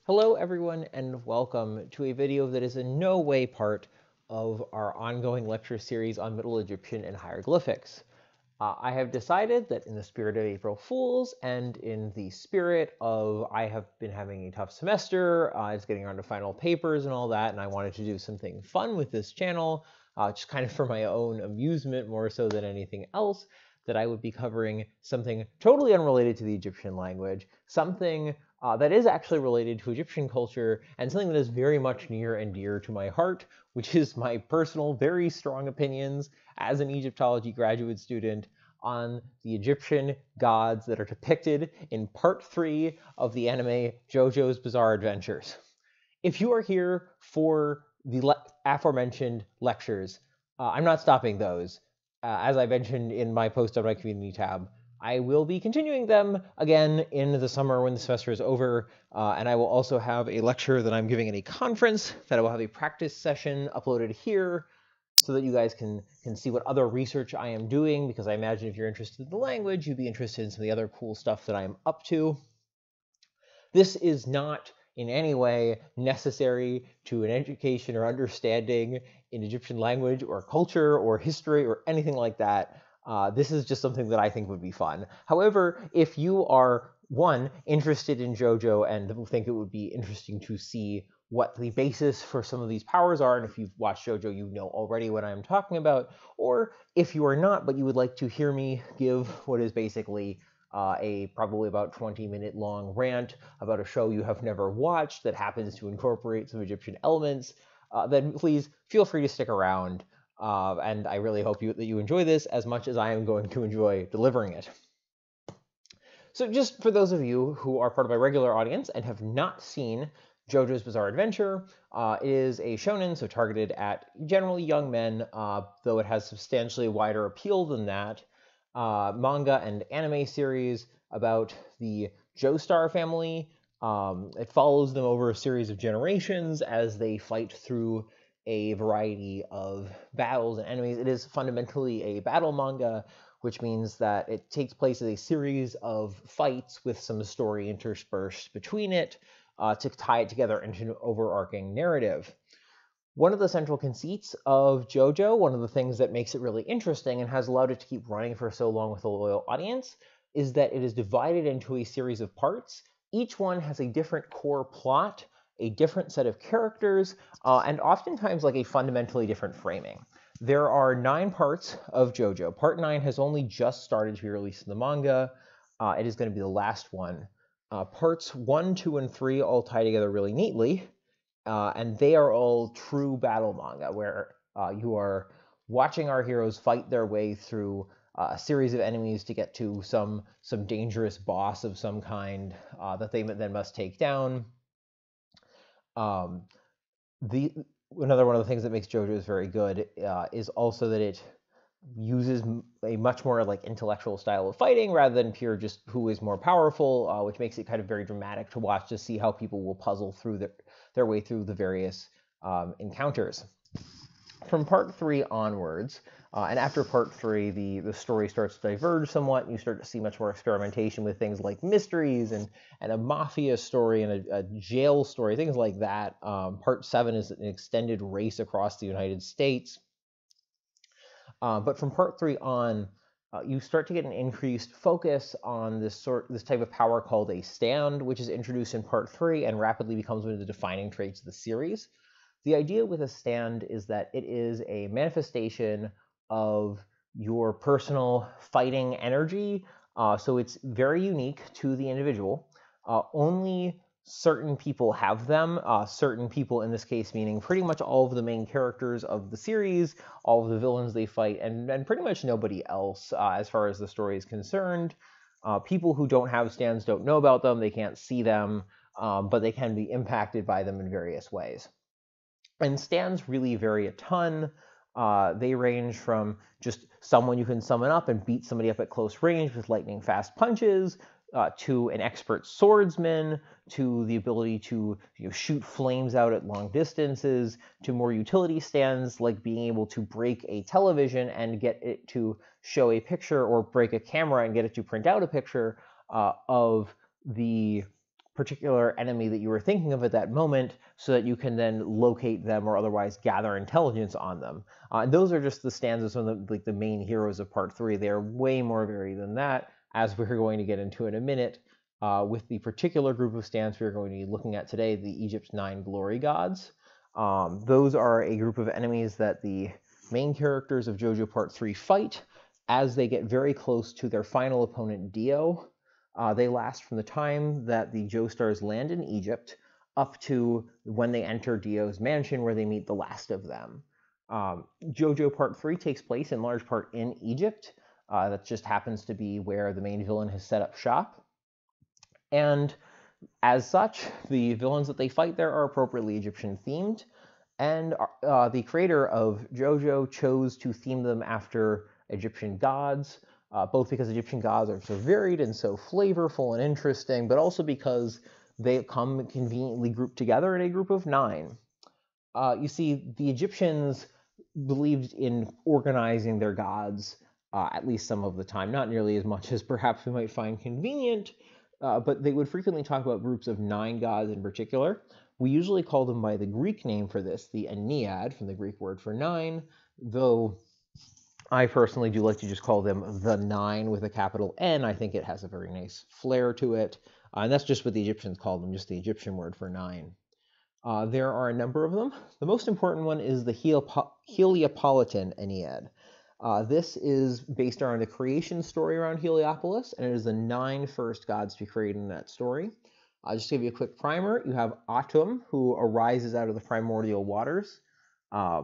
Hello everyone and welcome to a video that is in no way part of our ongoing lecture series on Middle Egyptian and hieroglyphics. I have decided that in the spirit of April Fools and in the spirit of I have been having a tough semester, it's getting around to final papers and all that, and I wanted to do something fun with this channel, just kind of for my own amusement more so than anything else, that I would be covering something totally unrelated to the Egyptian language, something that is actually related to Egyptian culture, and something that is very much near and dear to my heart, which is my personal, very strong opinions as an Egyptology graduate student on the Egyptian gods that are depicted in part 3 of the anime JoJo's Bizarre Adventures. If you are here for the aforementioned lectures, I'm not stopping those. As I mentioned in my post on my community tab, I will be continuing them again in the summer when the semester is over, and I will also have a lecture that I'm giving at a conference that I will have a practice session uploaded here so that you guys can see what other research I am doing, because I imagine if you're interested in the language, you'd be interested in some of the other cool stuff that I'm up to. This is not in any way necessary to an education or understanding in Egyptian language or culture or history or anything like that. This is just something that I think would be fun. However, if you are, one, interested in JoJo and think it would be interesting to see what the basis for some of these powers are, and if you've watched JoJo, you know already what I'm talking about, or if you are not, but you would like to hear me give what is basically a probably about 20-minute long rant about a show you have never watched that happens to incorporate some Egyptian elements, then please feel free to stick around. And I really hope that you enjoy this as much as I am going to enjoy delivering it. So just for those of you who are part of my regular audience and have not seen JoJo's Bizarre Adventure, it is a shonen, so targeted at generally young men, though it has substantially wider appeal than that. Manga and anime series about the Joestar family. It follows them over a series of generations as they fight through a variety of battles and enemies. It is fundamentally a battle manga, which means that it takes place as a series of fights with some story interspersed between it to tie it together into an overarching narrative. One of the central conceits of JoJo, one of the things that makes it really interesting and has allowed it to keep running for so long with a loyal audience, is that it is divided into a series of parts. Each one has a different core plot, a different set of characters, and oftentimes like a fundamentally different framing. There are 9 parts of JoJo. Part 9 has only just started to be released in the manga. It is going to be the last one. Parts 1, 2, and 3 all tie together really neatly. And they are all true battle manga, where you are watching our heroes fight their way through a series of enemies to get to some dangerous boss of some kind that they then must take down. Another one of the things that makes JoJo's very good is also that it uses a much more like intellectual style of fighting rather than pure just who is more powerful, which makes it kind of very dramatic to watch to see how people will puzzle through their way through the various encounters. From part 3 onwards, and after part 3, the story starts to diverge somewhat, and you start to see much more experimentation with things like mysteries and a mafia story and a jail story, things like that. Part 7 is an extended race across the United States. But from part 3 on, you start to get an increased focus on this type of power called a stand, which is introduced in part 3 and rapidly becomes one of the defining traits of the series. The idea with a stand is that it is a manifestation of your personal fighting energy, so it's very unique to the individual. Only certain people have them, certain people in this case meaning pretty much all of the main characters of the series, all of the villains they fight, and pretty much nobody else as far as the story is concerned. People who don't have stands don't know about them, they can't see them, but they can be impacted by them in various ways. And stands really vary a ton. They range from just someone you can summon up and beat somebody up at close range with lightning fast punches, to an expert swordsman, to the ability to shoot flames out at long distances, to more utility stands like being able to break a television and get it to show a picture, or break a camera and get it to print out a picture of the particular enemy that you were thinking of at that moment so that you can then locate them or otherwise gather intelligence on them. And those are just the stanzas from the main heroes of Part 3. They are way more varied than that, as we're going to get into in a minute, with the particular group of stanzas we're going to be looking at today, the Egypt's 9 glory gods. Those are a group of enemies that the main characters of Jojo Part 3 fight as they get very close to their final opponent, Dio. They last from the time that the Joestars land in Egypt up to when they enter Dio's mansion, where they meet the last of them. Jojo Part 3 takes place in large part in Egypt. That just happens to be where the main villain has set up shop. And as such, the villains that they fight there are appropriately Egyptian themed. And the creator of Jojo chose to theme them after Egyptian gods, both because Egyptian gods are so varied and so flavorful and interesting, but also because they come conveniently grouped together in a group of 9. You see, the Egyptians believed in organizing their gods, at least some of the time, not nearly as much as perhaps we might find convenient, but they would frequently talk about groups of 9 gods in particular. We usually call them by the Greek name for this, the Ennead, from the Greek word for 9, though I personally do like to just call them the 9 with a capital N. I think it has a very nice flair to it, and that's just what the Egyptians called them, just the Egyptian word for 9. There are a number of them. The most important one is the Heliopolitan Ennead. This is based on the creation story around Heliopolis, and it is the 9 first gods to be created in that story. Just to give you a quick primer, you have Atum, who arises out of the primordial waters.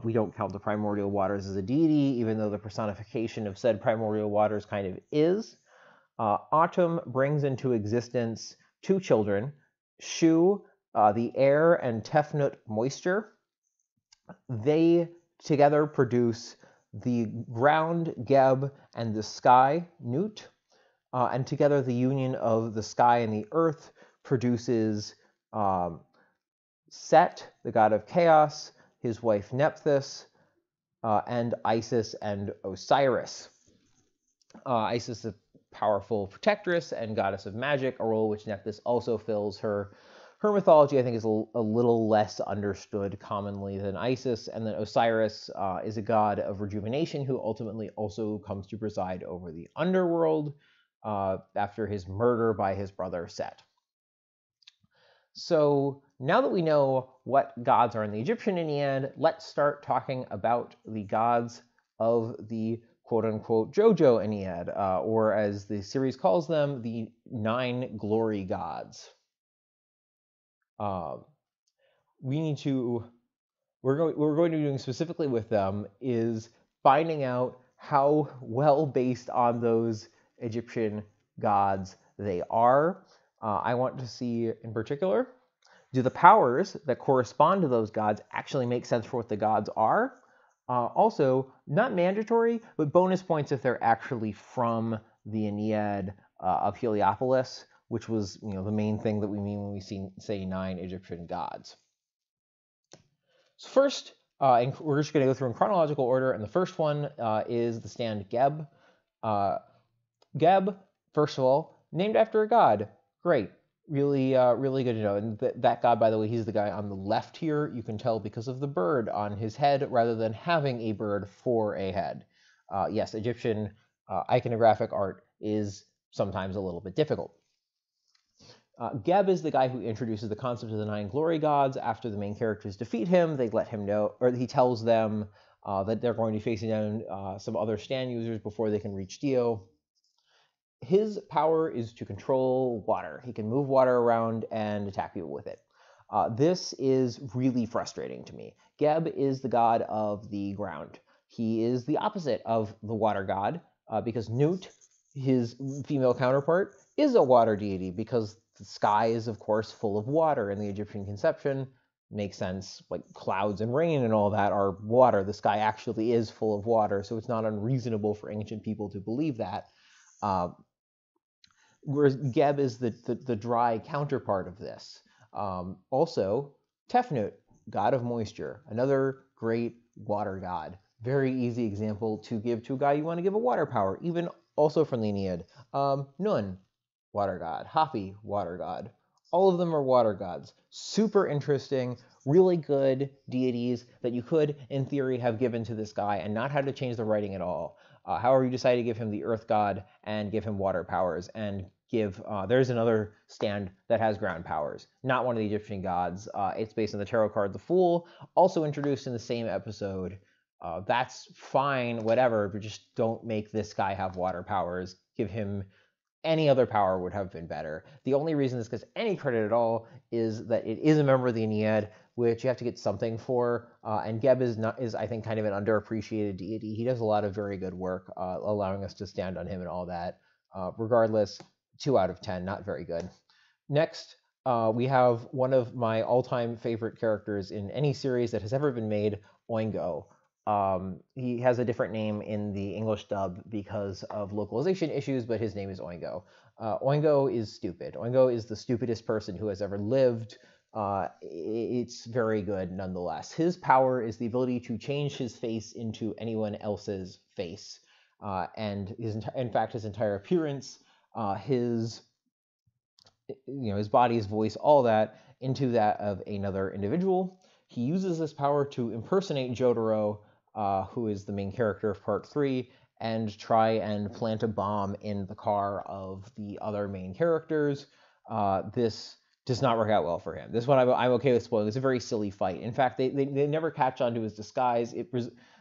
We don't count the primordial waters as a deity, even though the personification of said primordial waters kind of is. Atum brings into existence 2 children, Shu, the air, and Tefnut, moisture. They together produce the ground, Geb, and the sky, Nut. And together the union of the sky and the earth produces Set, the god of chaos, his wife Nephthys, and Isis and Osiris. Isis, the powerful protectress and goddess of magic, a role which Nephthys also fills. Her mythology, I think, is a little less understood commonly than Isis. And then Osiris is a god of rejuvenation who ultimately also comes to preside over the underworld after his murder by his brother Set. So now that we know what gods are in the Egyptian Ennead, let's start talking about the gods of the quote-unquote Jojo Ennead, or as the series calls them, the 9 glory gods. We're going to be doing specifically with them is finding out how well based on those Egyptian gods they are. I want to see, in particular, do the powers that correspond to those gods actually make sense for what the gods are? Also, not mandatory, but bonus points if they're actually from the Ennead of Heliopolis, which was, the main thing that we mean when we say 9 Egyptian gods. So first, we're just going to go through in chronological order, and the first one is the stand Geb. Geb, first of all, named after a god. Great. Really good to know. And that god, by the way, he's the guy on the left here. You can tell because of the bird on his head rather than having a bird for a head. Yes, Egyptian iconographic art is sometimes a little bit difficult. Geb is the guy who introduces the concept of the 9 glory gods. After the main characters defeat him, they let him know, or he tells them that they're going to be facing down some other stand users before they can reach Dio. His power is to control water. He can move water around and attack people with it. This is really frustrating to me. Geb is the god of the ground. He is the opposite of the water god, because Nut, his female counterpart, is a water deity, because the sky is, of course, full of water in the Egyptian conception. Makes sense, like clouds and rain and all that are water. The sky actually is full of water, so it's not unreasonable for ancient people to believe that. Whereas Geb is the dry counterpart of this. Also, Tefnut, god of moisture, another great water god. Very easy example to give to a guy you want to give a water power, even also from the Ennead. Nun, water god. Hapi, water god. All of them are water gods. Super interesting, really good deities that you could, in theory, have given to this guy and not had to change the writing at all. However, you decided to give him the earth god and give him water powers and give, there's another stand that has ground powers, not one of the Egyptian gods. It's based on the tarot card The Fool, also introduced in the same episode. That's fine, whatever, but just don't make this guy have water powers. Give him any other power would have been better. The only reason this gets any credit at all is that it is a member of the Ennead, which you have to get something for. And Geb is I think kind of an underappreciated deity. He does a lot of very good work, allowing us to stand on him and all that. Regardless, 2 out of 10, not very good. Next, we have one of my all-time favorite characters in any series that has ever been made, Oingo. He has a different name in the English dub because of localization issues, but his name is Oingo. Oingo is stupid. Oingo is the stupidest person who has ever lived. It's very good nonetheless. His power is the ability to change his face into anyone else's face. And in fact, his entire appearance, his body, his voice, all that, into that of another individual. He uses this power to impersonate Jotaro, who is the main character of Part 3, and try and plant a bomb in the car of the other main characters. This does not work out well for him. This one I'm okay with spoiling. It's a very silly fight. In fact, they never catch on to his disguise.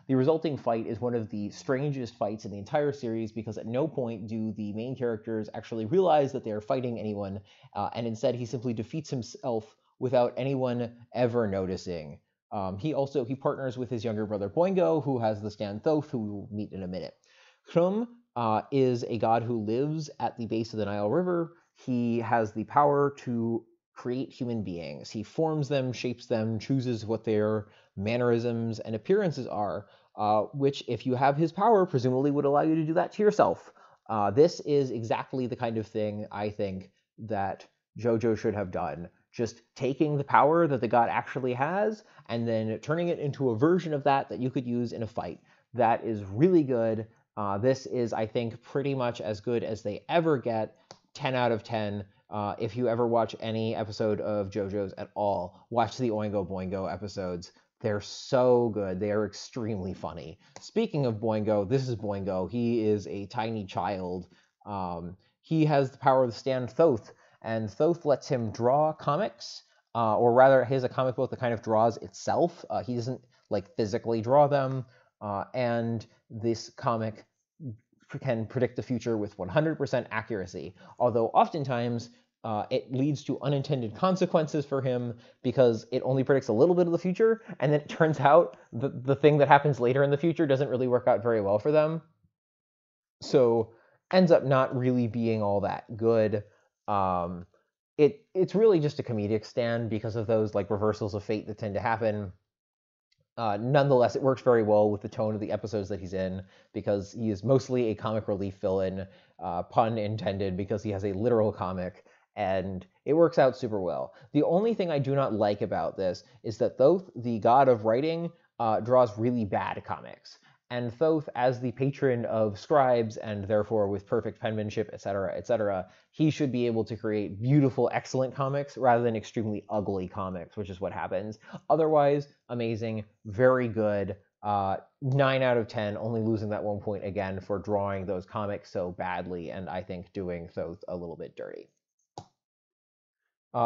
The resulting fight is one of the strangest fights in the entire series because at no point do the main characters actually realize that they are fighting anyone, and instead he simply defeats himself without anyone ever noticing. He partners with his younger brother Boingo, who has the stand Thoth, who we will meet in a minute. Khnum is a god who lives at the base of the Nile River. He has the power to create human beings. He forms them, shapes them, chooses what their mannerisms and appearances are, which, if you have his power, presumably would allow you to do that to yourself. This is exactly the kind of thing I think that Jojo should have done. Just taking the power that the god actually has and then turning it into a version of that you could use in a fight. That is really good. This is, I think, pretty much as good as they ever get. 10 out of 10. If you ever watch any episode of JoJo's at all, watch the Oingo Boingo episodes. They're so good. They are extremely funny. Speaking of Boingo, this is Boingo. He is a tiny child. He has the power of the stand Thoth, and Thoth lets him draw comics, or rather, he has a comic book that kind of draws itself. He doesn't physically draw them, and this comic can predict the future with 100% accuracy, although oftentimes it leads to unintended consequences for him because it only predicts a little bit of the future, and then it turns out the thing that happens later in the future doesn't really work out very well for them. So ends up not really being all that good. It's really just a comedic stand because of those reversals of fate that tend to happen. Nonetheless, it works very well with the tone of the episodes that he's in because he is mostly a comic relief villain, pun intended, because he has a literal comic, and it works out super well. The only thing I do not like about this is that Thoth, the god of writing, draws really bad comics. And Thoth, as the patron of scribes, and therefore with perfect penmanship, etc., he should be able to create beautiful, excellent comics rather than extremely ugly comics, which is what happens. Otherwise, amazing, very good. 9 out of 10, only losing that 1 point again for drawing those comics so badly, and I think doing Thoth a little bit dirty.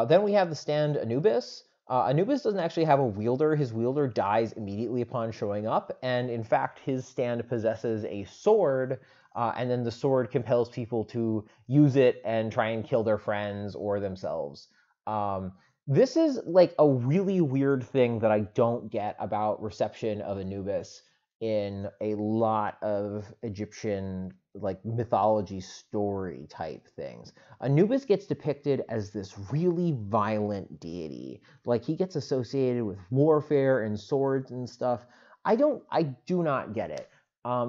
Then we have the stand Anubis. Anubis doesn't actually have a wielder. His wielder dies immediately upon showing up, and in fact, his stand possesses a sword, and then the sword compels people to use it and try and kill their friends or themselves. This is a really weird thing that I don't get about reception of Anubis in a lot of Egyptian mythology story type things. Anubis gets depicted as this really violent deity. He gets associated with warfare and swords and stuff. I do not get it.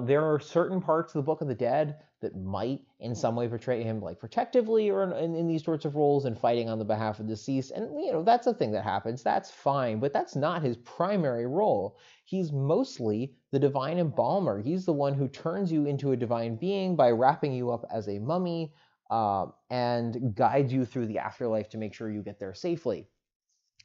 There are certain parts of the Book of the Dead that might in some way portray him protectively or in these sorts of roles and fighting on the behalf of the deceased. And that's a thing that happens. That's fine, but that's not his primary role. He's mostly the divine embalmer. He's the one who turns you into a divine being by wrapping you up as a mummy. and guides you through the afterlife to make sure you get there safely.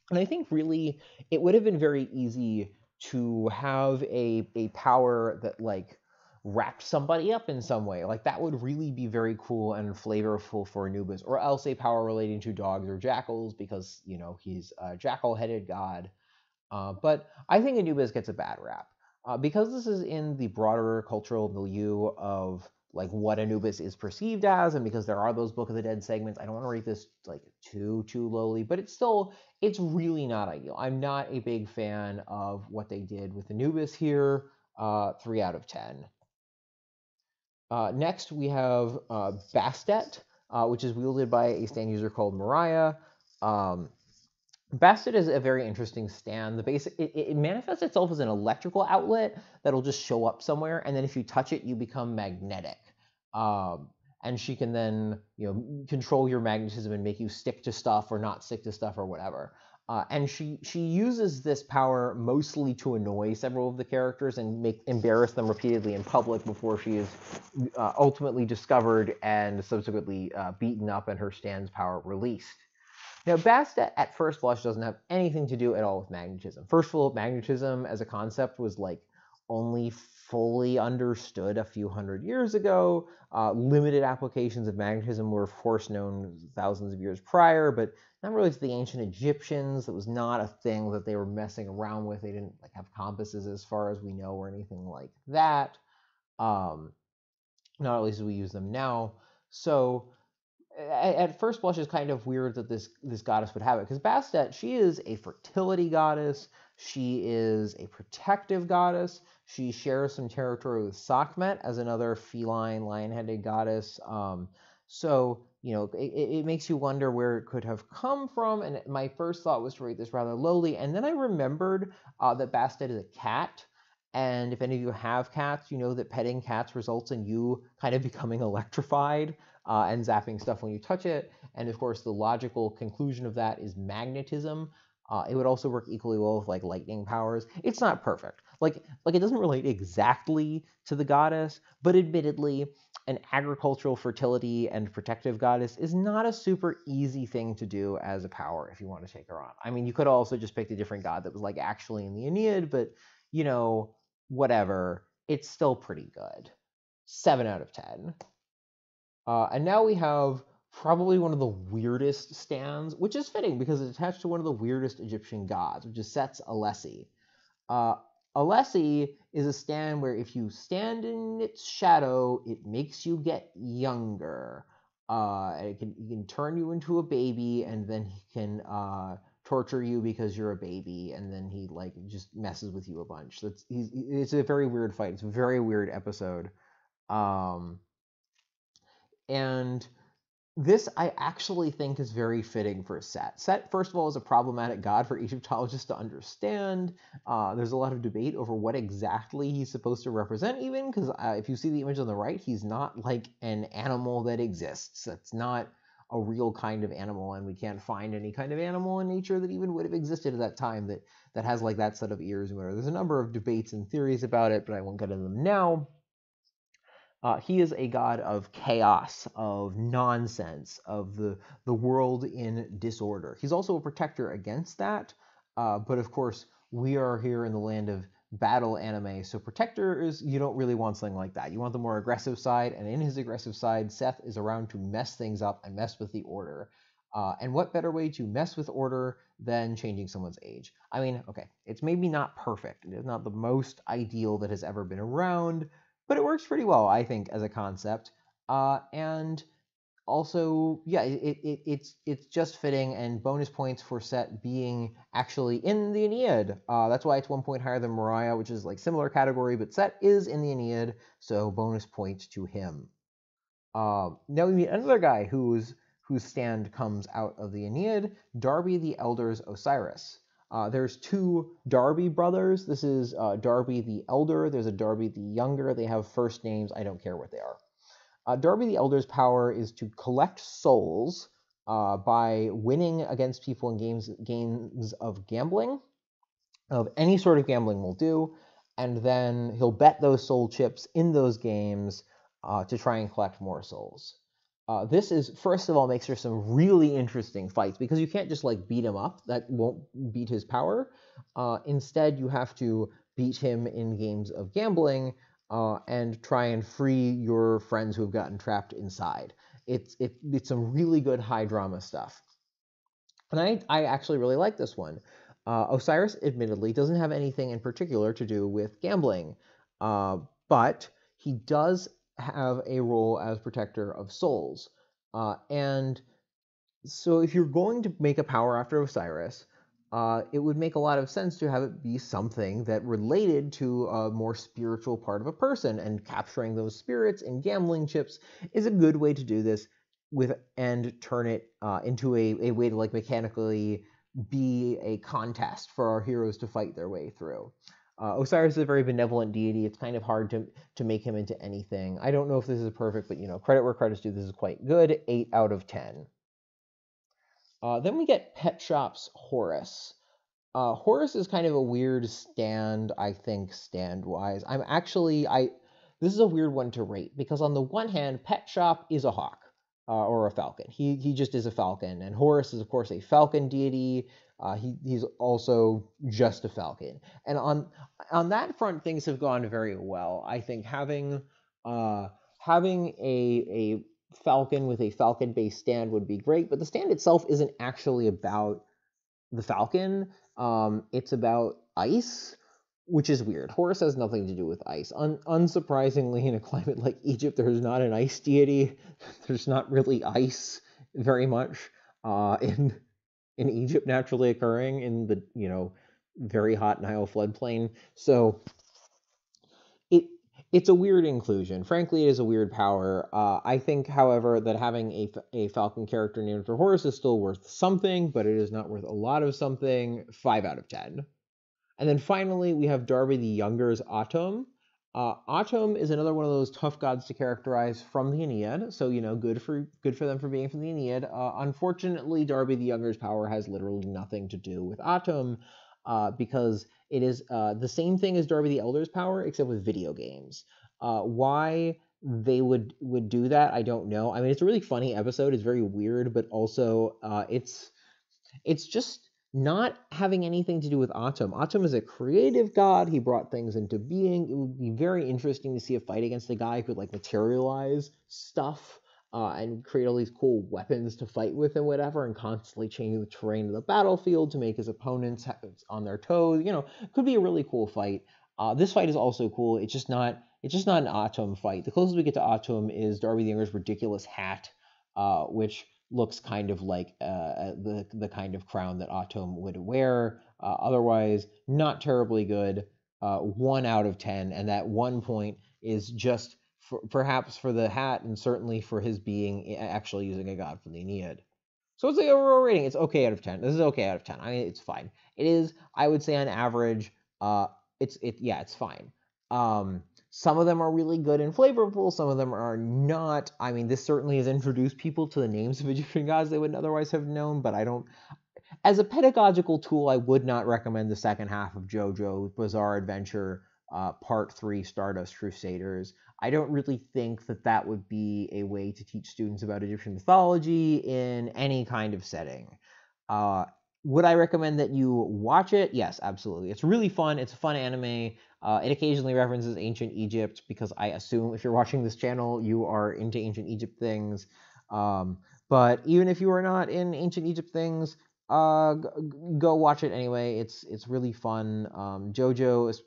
And I think really it would have been very easy to have a power that like wrapped somebody up in some way. Like that would really be very cool and flavorful for Anubis, or else a power relating to dogs or jackals because, you know, he's a jackal-headed god. But I think Anubis gets a bad rap because this is in the broader cultural milieu of like what Anubis is perceived as, and because there are those Book of the Dead segments. I don't want to rate this like too lowly, but it's really not ideal. I'm not a big fan of what they did with Anubis here. 3 out of 10. Next, we have Bastet, which is wielded by a stand user called Mariah. Bastet is a very interesting stand. It manifests itself as an electrical outlet that'll just show up somewhere, and then if you touch it, you become magnetic. And she can then, you know, control your magnetism and make you stick to stuff or not stick to stuff or whatever. And she uses this power mostly to annoy several of the characters and embarrass them repeatedly in public before she is ultimately discovered and subsequently beaten up and her stand's power released. Now, Bastet at first blush doesn't have anything to do at all with magnetism. First of all, magnetism as a concept was like only fully understood a few hundred years ago. Limited applications of magnetism were of course known thousands of years prior, but not really to the ancient Egyptians. That was not a thing that they were messing around with. They didn't like have compasses as far as we know or anything like that. Not at least as we use them now. So at first blush, it's kind of weird that this goddess would have it, because Bastet, she is a fertility goddess. She is a protective goddess. She shares some territory with Sekhmet as another feline, lion-headed goddess. So, you know, it makes you wonder where it could have come from. And my first thought was to rate this rather lowly. And then I remembered that Bastet is a cat. And if any of you have cats, you know that petting cats results in you kind of becoming electrified and zapping stuff when you touch it. And of course, the logical conclusion of that is magnetism. It would also work equally well with like lightning powers. It's not perfect. Like it doesn't relate exactly to the goddess, but admittedly, an agricultural fertility and protective goddess is not a super easy thing to do as a power if you want to take her on. I mean, you could also just pick a different god that was like actually in the Ennead, but you know, whatever. It's still pretty good. 7 out of 10. And now we have probably one of the weirdest stands, which is fitting because it's attached to one of the weirdest Egyptian gods, which is Set's Alessi. Alessi is a stand where if you stand in its shadow, it makes you get younger. He can turn you into a baby, and then he can torture you because you're a baby, and then he like just messes with you a bunch. It's a very weird fight. It's a very weird episode. And this, I actually think, is very fitting for Set. Set, first of all, is a problematic god for Egyptologists to understand. There's a lot of debate over what exactly he's supposed to represent, even, because if you see the image on the right, he's not like an animal that exists. That's not a real kind of animal, and we can't find any kind of animal in nature that even would have existed at that time that has like that set of ears and whatever. There's a number of debates and theories about it, but I won't get into them now. He is a god of chaos, of nonsense, of the world in disorder. He's also a protector against that, but of course, we are here in the land of battle anime, so protectors, you don't really want something like that. You want the more aggressive side, and in his aggressive side, Seth is around to mess things up and mess with the order. And what better way to mess with order than changing someone's age? I mean, okay, it's maybe not perfect. It is not the most ideal that has ever been around, but it works pretty well, I think, as a concept. And also, yeah, it's just fitting, and bonus points for Set being actually in the Ennead. That's why it's 1 point higher than Mariah, which is like similar category, but Set is in the Ennead, so bonus points to him. Now we meet another guy whose stand comes out of the Ennead, Darby the Elder's Osiris. There's 2 Darby brothers. This is Darby the Elder. There's a Darby the Younger. They have first names. I don't care what they are. Darby the Elder's power is to collect souls by winning against people in games of gambling, of any sort of gambling will do, and then he'll bet those soul chips in those games to try and collect more souls. This is, first of all, makes for some really interesting fights, because you can't just like beat him up. That won't beat his power. Instead, you have to beat him in games of gambling and try and free your friends who have gotten trapped inside. It's some really good high drama stuff. And I actually really like this one. Osiris, admittedly, doesn't have anything in particular to do with gambling, but he does have a role as protector of souls. And so if you're going to make a power after Osiris, it would make a lot of sense to have it be something that related to a more spiritual part of a person, and capturing those spirits in gambling chips is a good way to do this and turn it into a way to like mechanically be a contest for our heroes to fight their way through. Osiris is a very benevolent deity. It's kind of hard to make him into anything. I don't know if this is perfect, but credit where credit's due. This is quite good. 8 out of 10. Then we get Pet Shop's Horus. Horus is kind of a weird stand, I think, stand-wise. This is a weird one to rate, because on the one hand, Pet Shop is a hawk, or a falcon. He just is a falcon, and Horus is, of course, a falcon deity. He's also just a falcon. And on that front, things have gone very well. I think having a falcon with a falcon-based stand would be great, but the stand itself isn't actually about the falcon. It's about ice, which is weird. Horus has nothing to do with ice. Unsurprisingly, in a climate like Egypt, there's not an ice deity. There's not really ice very much in Egypt naturally occurring in the very hot Nile floodplain. So it's a weird inclusion. Frankly, it is a weird power. I think, however, that having a Falcon character named for Horus is still worth something, but it is not worth a lot of something. 5 out of 10. And then finally, we have Darby the Younger's Atum. Atum is another one of those tough gods to characterize from the Ennead, so good for them for being from the Ennead. Unfortunately, Darby the Younger's power has literally nothing to do with Atum, because it is the same thing as Darby the Elder's power, except with video games. Why they would do that, I don't know. I mean, it's a really funny episode. It's very weird, but also it's just not having anything to do with Atum. Atum is a creative god. He brought things into being. It would be very interesting to see a fight against a guy who could like materialize stuff and create all these cool weapons to fight with and whatever, and constantly change the terrain of the battlefield to make his opponents on their toes. Could be a really cool fight. This fight is also cool. It's just not an Atum fight. The closest we get to Atum is Darby the Younger's ridiculous hat, which looks kind of like the kind of crown that Atum would wear. Otherwise, not terribly good. 1 out of 10, and that 1 point is just perhaps for the hat, and certainly for his being actually using a god from the Ennead. So what's the overall rating? It's okay out of 10. This is okay out of 10. I mean, it's fine. It is, I would say, on average, it's fine. Some of them are really good and flavorful. Some of them are not. I mean, this certainly has introduced people to the names of Egyptian gods they wouldn't otherwise have known, but I don't. As a pedagogical tool, I would not recommend the second half of Jojo Bizarre Adventure Part 3 Stardust Crusaders. I don't really think that would be a way to teach students about Egyptian mythology in any kind of setting. Would I recommend that you watch it? Yes, absolutely. It's really fun. It's a fun anime. It occasionally references ancient Egypt, because I assume if you're watching this channel, you are into ancient Egypt things. But even if you are not in ancient Egypt things, go watch it anyway. It's really fun. Jojo is...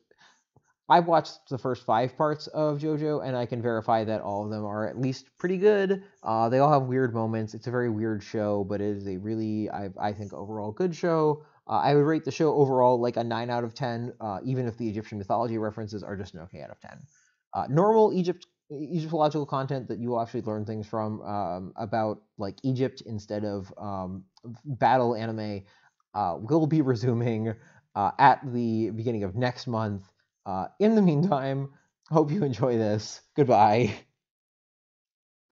I've watched the first 5 parts of Jojo, and I can verify that all of them are at least pretty good. They all have weird moments. It's a very weird show, but it is a really, I think, overall good show. I would rate the show overall like a 9 out of 10, even if the Egyptian mythology references are just an okay out of 10. Normal Egyptological content that you will actually learn things from about like Egypt instead of battle anime will be resuming at the beginning of next month. In the meantime, hope you enjoy this. Goodbye.